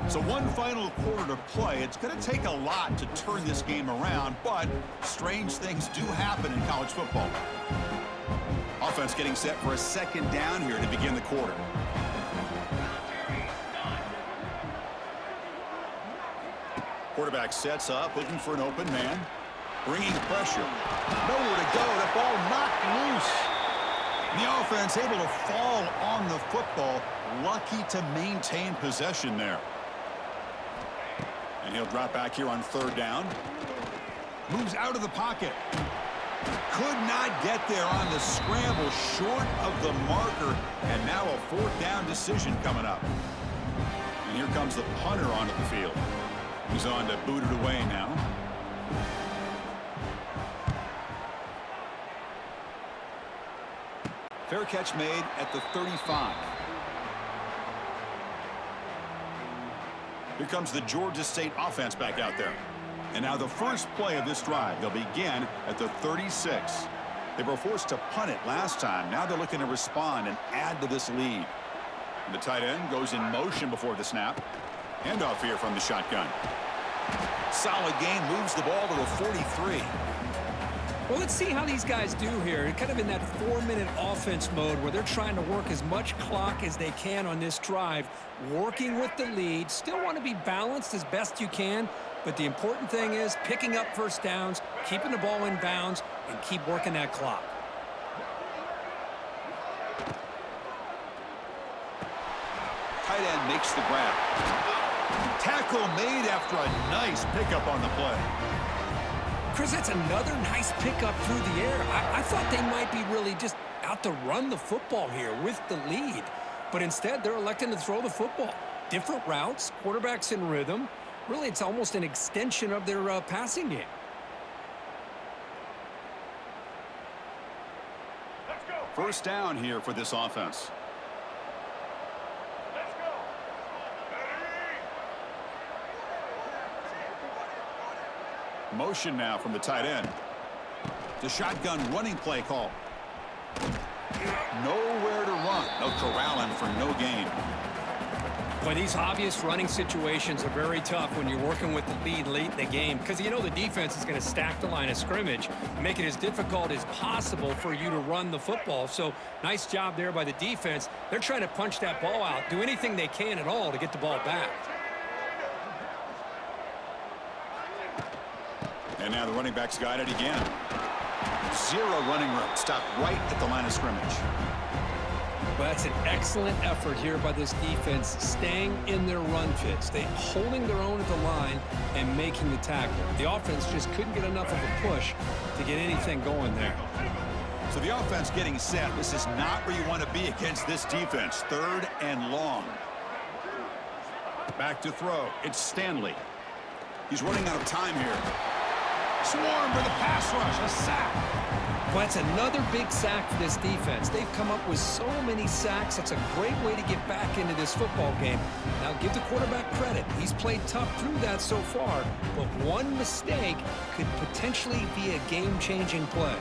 So one final quarter to play. It's going to take a lot to turn this game around, but strange things do happen in college football. Offense getting set for a second down here to begin the quarter. Quarterback sets up, looking for an open man. Bringing pressure. Nowhere to go. That ball knocked loose. The offense able to fall on the football. Lucky to maintain possession there. And he'll drop back here on third down. Moves out of the pocket. Could not get there on the scramble, short of the marker. And now a fourth down decision coming up. And here comes the punter onto the field. He's on to boot it away now. Fair catch made at the 35. Here comes the Georgia State offense back out there. And now the first play of this drive. They'll begin at the 36. They were forced to punt it last time. Now they're looking to respond and add to this lead. And the tight end goes in motion before the snap. Handoff here from the shotgun. Solid gain, moves the ball to the 43. Well, let's see how these guys do here. Kind of in that 4-minute offense mode where they're trying to work as much clock as they can on this drive, working with the lead. Still want to be balanced as best you can, but the important thing is picking up first downs, keeping the ball in bounds, and keep working that clock. Tight end makes the grab. Tackle made after a nice pickup on the play. Chris, that's another nice pickup through the air. I thought they might be really just out to run the football here with the lead. But instead, they're electing to throw the football. Different routes, quarterbacks in rhythm. Really, it's almost an extension of their passing game. First down here for this offense. Motion now from the tight end. The shotgun running play call. Nowhere to run. No corral him for no gain. Boy, these obvious running situations are very tough when you're working with the lead late in the game because you know the defense is going to stack the line of scrimmage and make it as difficult as possible for you to run the football. So nice job there by the defense. They're trying to punch that ball out, do anything they can at all to get the ball back. And now the running back's got it again. Zero running room. Stopped right at the line of scrimmage. Well, that's an excellent effort here by this defense, staying in their run fits. They holding their own at the line and making the tackle. The offense just couldn't get enough of a push to get anything going there. So the offense getting set. This is not where you want to be against this defense. Third and long. Back to throw. It's Stanley. He's running out of time here. Swarm for the pass rush. A sack. Well, that's another big sack for this defense. They've come up with so many sacks. That's a great way to get back into this football game. Now, give the quarterback credit. He's played tough through that so far, but one mistake could potentially be a game-changing play.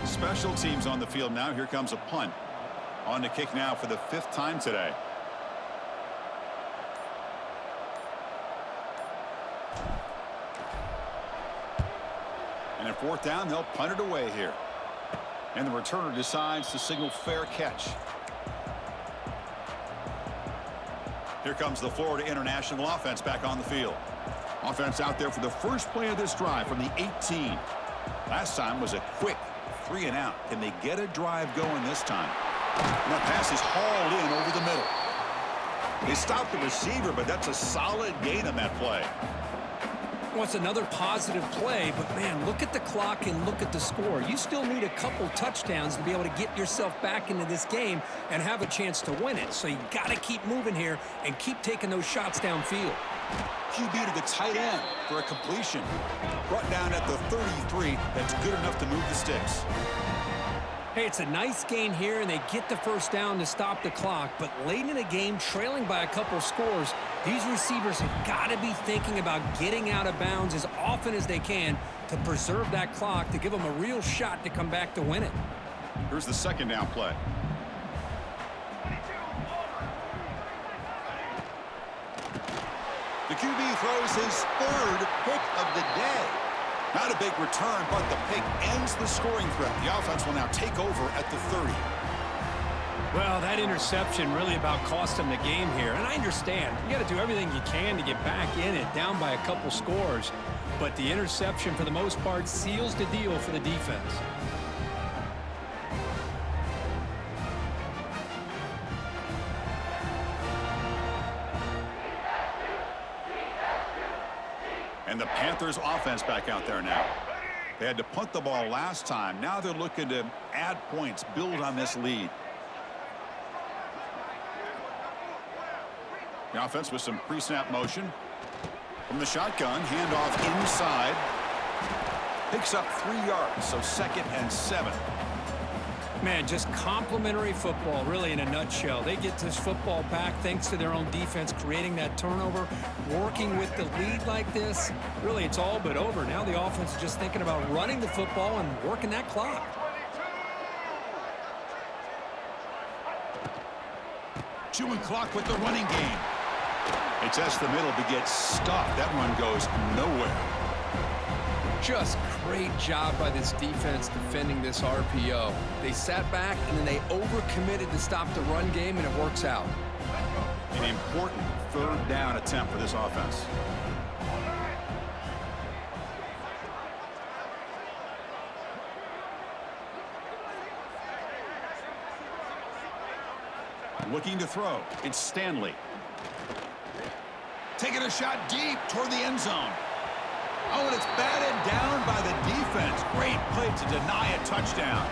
Special teams on the field now. Here comes a punt. On to kick now for the 5th time today. And at 4th down, they'll punt it away here. And the returner decides to signal fair catch. Here comes the Florida International offense back on the field. Offense out there for the first play of this drive from the 18. Last time was a quick 3 and out. Can they get a drive going this time? And that pass is hauled in over the middle. They stopped the receiver, but that's a solid gain on that play. Well, it's another positive play, but man, look at the clock and look at the score. You still need a couple touchdowns to be able to get yourself back into this game and have a chance to win it. So you got to keep moving here and keep taking those shots downfield. QB to the tight end for a completion. Brought down at the 33. That's good enough to move the sticks. Hey, it's a nice gain here, and they get the first down to stop the clock. But late in a game, trailing by a couple scores, these receivers have got to be thinking about getting out of bounds as often as they can to preserve that clock, to give them a real shot to come back to win it. Here's the 2nd down play. The QB throws his 3rd pick of the day. Not a big return, but the pick ends the scoring threat. The offense will now take over at the 30. Well, that interception really about cost them the game here. And I understand. You got to do everything you can to get back in it, down by a couple scores. But the interception, for the most part, seals the deal for the defense. And the Panthers offense back out there now. They had to punt the ball last time. Now they're looking to add points, build on this lead. The offense with some pre-snap motion. From the shotgun, handoff inside. Picks up 3 yards, so 2nd and 7. Man, just complimentary football, really, in a nutshell. They get this football back thanks to their own defense, creating that turnover, working with the lead like this. Really, it's all but over. Now the offense is just thinking about running the football and working that clock. Chewing clock with the running game. They test the middle, but get stuffed. That run goes nowhere. Just great job by this defense defending this RPO. They sat back, and then they overcommitted to stop the run game, and it works out. An important 3rd down attempt for this offense. Looking to throw. It's Stanley. Taking a shot deep toward the end zone. Oh, and it's batted down by the defense. Great play to deny a touchdown.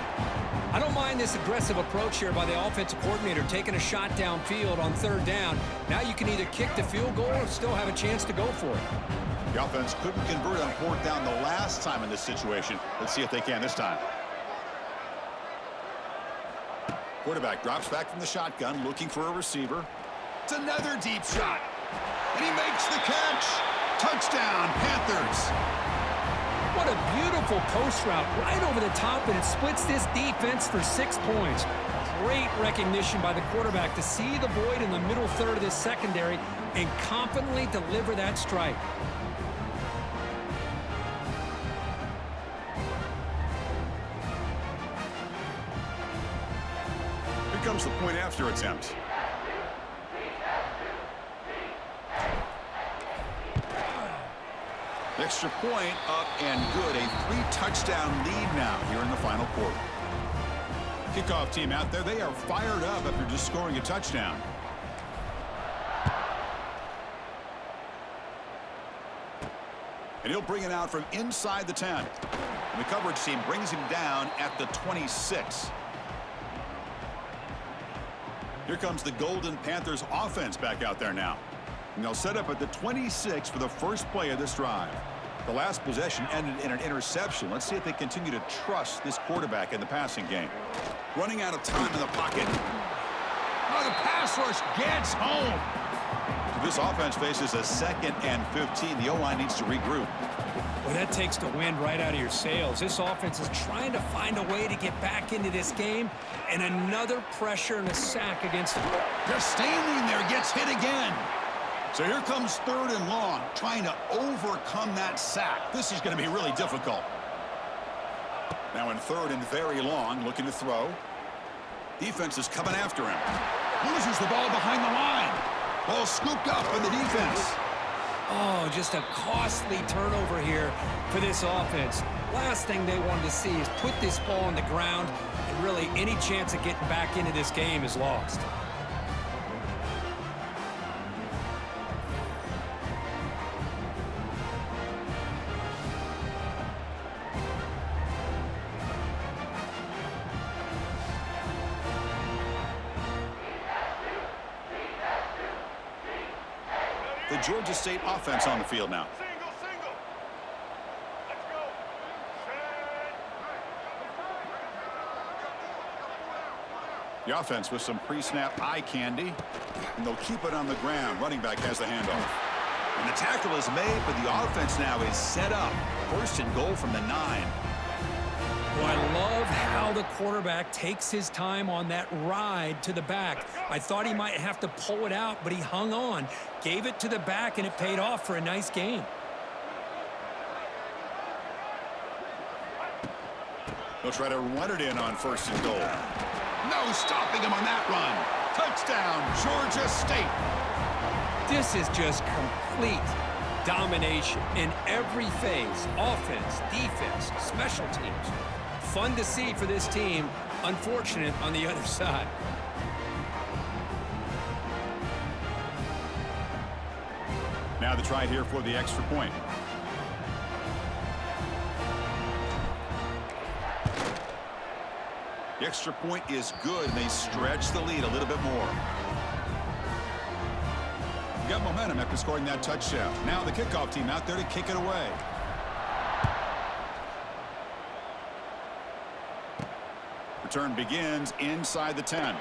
I don't mind this aggressive approach here by the offensive coordinator, taking a shot downfield on 3rd down. Now you can either kick the field goal or still have a chance to go for it. The offense couldn't convert on 4th down the last time in this situation. Let's see if they can this time. Quarterback drops back from the shotgun, looking for a receiver. It's another deep shot. And he makes the catch. Touchdown, Panthers. What a beautiful post route right over the top, and it splits this defense for 6 points. Great recognition by the quarterback to see the void in the middle 3rd of this secondary and confidently deliver that strike. Here comes the point after attempt. Extra point up and good. A 3-touchdown lead now here in the final quarter. Kickoff team out there. They are fired up after just scoring a touchdown. And he'll bring it out from inside the 10. And the coverage team brings him down at the 26. Here comes the Golden Panthers offense back out there now. And they'll set up at the 26 for the first play of this drive. The last possession ended in an interception. Let's see if they continue to trust this quarterback in the passing game. Running out of time in the pocket. Oh, the pass rush gets home. This offense faces a 2nd and 15. The O-line needs to regroup. Well, that takes the wind right out of your sails. This offense is trying to find a way to get back into this game, and another pressure and a sack against them. Just standing there, gets hit again. So here comes 3rd and long, trying to overcome that sack. This is going to be really difficult. Now in 3rd and very long, looking to throw. Defense is coming after him. Loses the ball behind the line. Ball scooped up by the defense. Oh, just a costly turnover here for this offense. Last thing they wanted to see is put this ball on the ground, and really any chance of getting back into this game is lost. The Georgia State offense on the field now. The offense with some pre-snap eye candy, and they'll keep it on the ground. Running back has the handoff. And the tackle is made, but the offense now is set up. 1st and goal from the 9. Well, I love how the quarterback takes his time on that ride to the back. I thought he might have to pull it out, but he hung on, gave it to the back, and it paid off for a nice game. They'll try to run it in on 1st and goal. No stopping him on that run. Touchdown, Georgia State. This is just complete domination in every phase. Offense, defense, special teams. Fun to see for this team. Unfortunate on the other side. Now the try here for the extra point. The extra point is good, and they stretch the lead a little bit more. Got momentum after scoring that touchdown. Now the kickoff team out there to kick it away. Return begins inside the 10.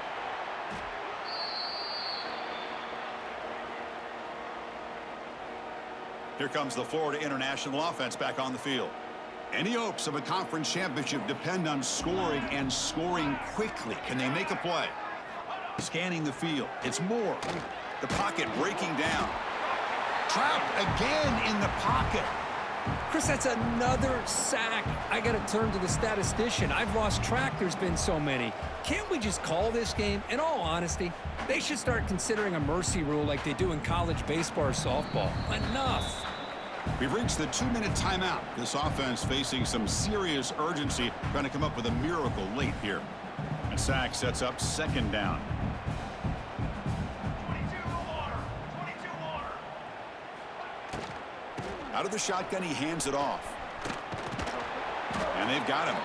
Here comes the Florida International offense back on the field. Any hopes of a conference championship depend on scoring and scoring quickly. Can they make a play? Scanning the field. It's Moore. The pocket breaking down. Trapped again in the pocket. Chris, that's another sack. I got to turn to the statistician. I've lost track. There's been so many. Can't we just call this game? In all honesty, they should start considering a mercy rule like they do in college baseball or softball. Enough. We've reached the 2-minute timeout. This offense facing some serious urgency, trying to come up with a miracle late here. And sack sets up 2nd down. 22 water. Out of the shotgun, he hands it off. And they've got him.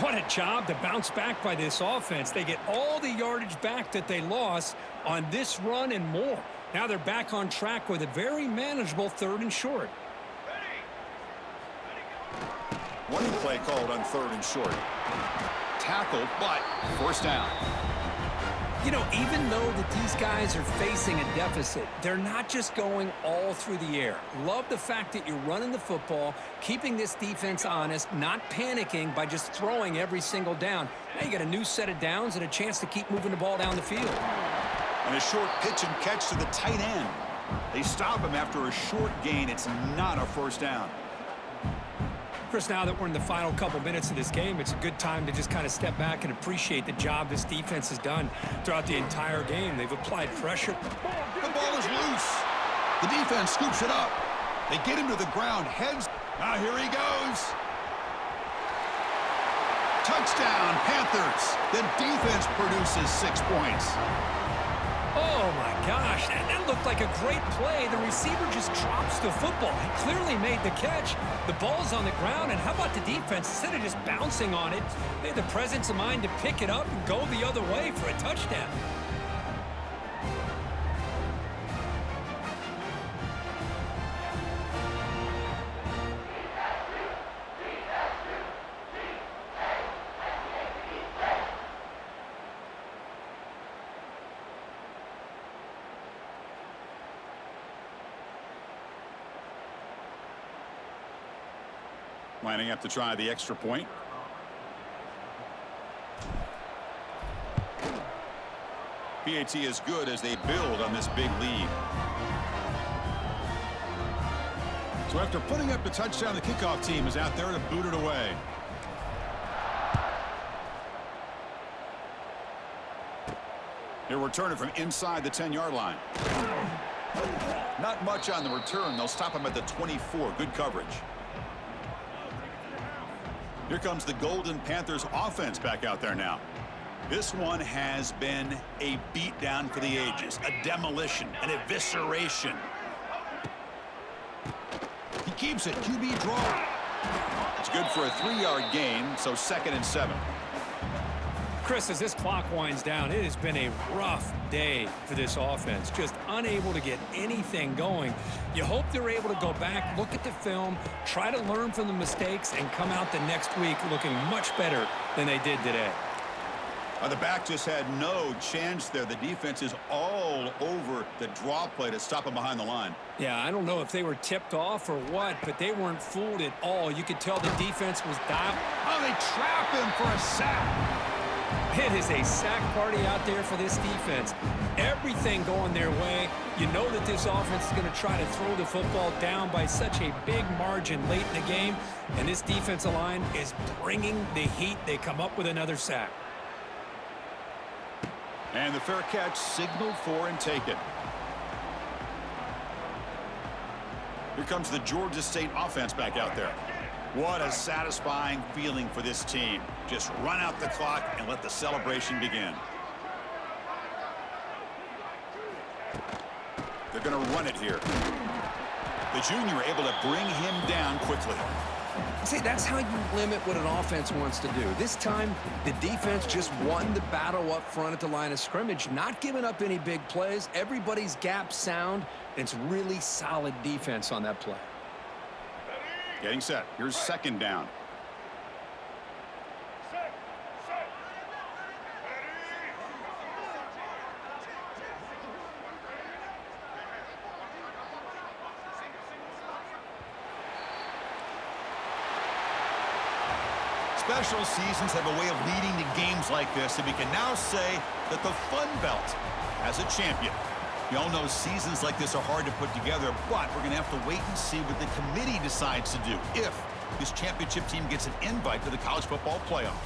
What a job to bounce back by this offense. They get all the yardage back that they lost on this run and more. Now they're back on track with a very manageable 3rd and short. One play called on 3rd and short. Tackled, but 1st down. You know, even though that these guys are facing a deficit, they're not just going all through the air. Love the fact that you're running the football, keeping this defense honest, not panicking by just throwing every single down. Now you got a new set of downs and a chance to keep moving the ball down the field. And a short pitch and catch to the tight end. They stop him after a short gain. It's not a 1st down. Chris, now that we're in the final couple minutes of this game, it's a good time to just kind of step back and appreciate the job this defense has done throughout the entire game. They've applied pressure. The ball is loose. The defense scoops it up. They get him to the ground. Heads. Now here he goes. Touchdown, Panthers. The defense produces 6 points. Oh, my gosh. That looked like a great play. The receiver just drops the football. He clearly made the catch. The ball's on the ground, and how about the defense? Instead of just bouncing on it, they had the presence of mind to pick it up and go the other way for a touchdown. Lining up to try the extra point. PAT is good as they build on this big lead. So after putting up the touchdown, the kickoff team is out there to boot it away. He'll return it from inside the 10-yard line. Not much on the return. They'll stop him at the 24. Good coverage. Here comes the Golden Panthers offense back out there now. This one has been a beatdown for the ages, a demolition, an evisceration. He keeps it, QB draw. It's good for a 3-yard gain, so 2nd and 7. Chris, as this clock winds down, it has been a rough day for this offense. Just unable to get anything going. You hope they're able to go back, look at the film, try to learn from the mistakes, and come out the next week looking much better than they did today. The back just had no chance there. The defense is all over the draw play to stop him behind the line. Yeah, I don't know if they were tipped off or what, but they weren't fooled at all. You could tell the defense was dialed. Oh, they trap him for a sack. It is a sack party out there for this defense. Everything going their way. You know that this offense is going to try to throw the football down by such a big margin late in the game, and this defensive line is bringing the heat. They come up with another sack. And the fair catch signaled for and taken. Here comes the Georgia State offense back out there. What a satisfying feeling for this team. Just run out the clock and let the celebration begin. They're going to run it here. The junior able to bring him down quickly. See, that's how you limit what an offense wants to do. This time, the defense just won the battle up front at the line of scrimmage, not giving up any big plays. Everybody's gap sound. It's really solid defense on that play. Getting set. Here's 2nd down. Special seasons have a way of leading to games like this, and we can now say that the Fun Belt has a champion. We all know seasons like this are hard to put together, but we're going to have to wait and see what the committee decides to do if this championship team gets an invite to the college football playoff.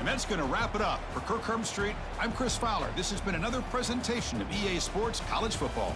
And that's going to wrap it up. For Kirk Street, I'm Chris Fowler. This has been another presentation of EA Sports College Football.